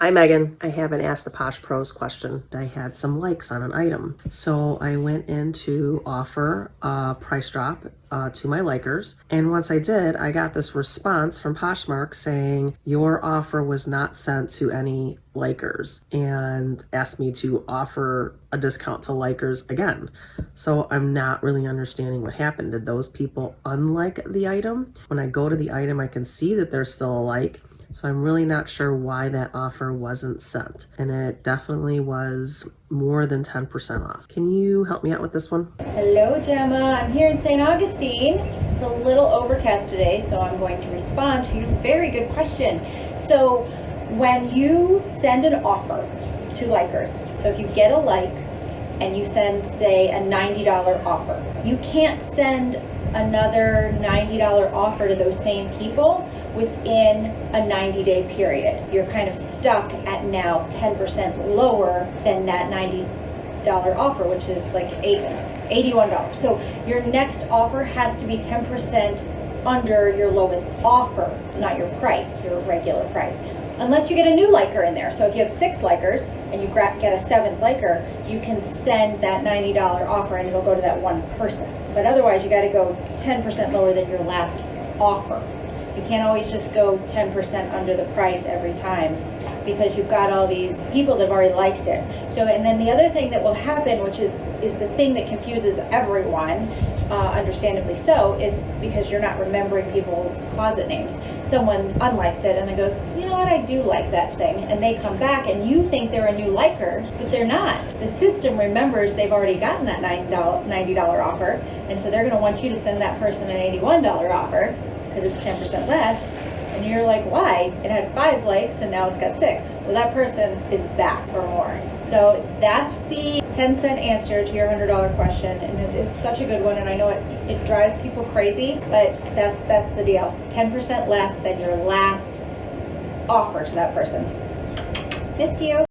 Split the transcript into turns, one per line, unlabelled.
Hi Megan, I haven't asked the Posh Pros question. I had some likes on an item. So I went in to offer a price drop to my likers. And once I did, I got this response from Poshmark saying your offer was not sent to any likers and asked me to offer a discount to likers again. So I'm not really understanding what happened. Did those people unlike the item? When I go to the item, I can see that there's still a like. So I'm really not sure why that offer wasn't sent. And it definitely was more than 10% off. Can you help me out with this one?
Hello, Gemma. I'm here in St. Augustine. It's a little overcast today, so I'm going to respond to your very good question. So when you send an offer to likers, so if you get a like and you send, say, a $90 offer, you can't send another $90 offer to those same people within a 90-day period. You're kind of stuck at now 10% lower than that $90 offer, which is like $81. So your next offer has to be 10% under your lowest offer, not your price, your regular price. Unless you get a new liker in there. So if you have 6 likers and you get a 7th liker, you can send that $90 offer and it'll go to that one person. But otherwise, you got to go 10% lower than your last offer. You can't always just go 10% under the price every time because you've got all these people that have already liked it. So, and then the other thing that will happen, which is the thing that confuses everyone, understandably so, is because you're not remembering people's closet names. Someone unlikes it and then goes, you know what, I do like that thing. And they come back and you think they're a new liker, but they're not. The system remembers they've already gotten that $90 offer, and so they're going to want you to send that person an $81 offer because it's 10% less. And you're like, why? It had 5 likes and now it's got 6. Well, that person is back for more. So that's the 10-cent answer to your $100 question, and it is such a good one, and I know it drives people crazy, but that's the deal. 10% less than your last offer to that person. Miss you.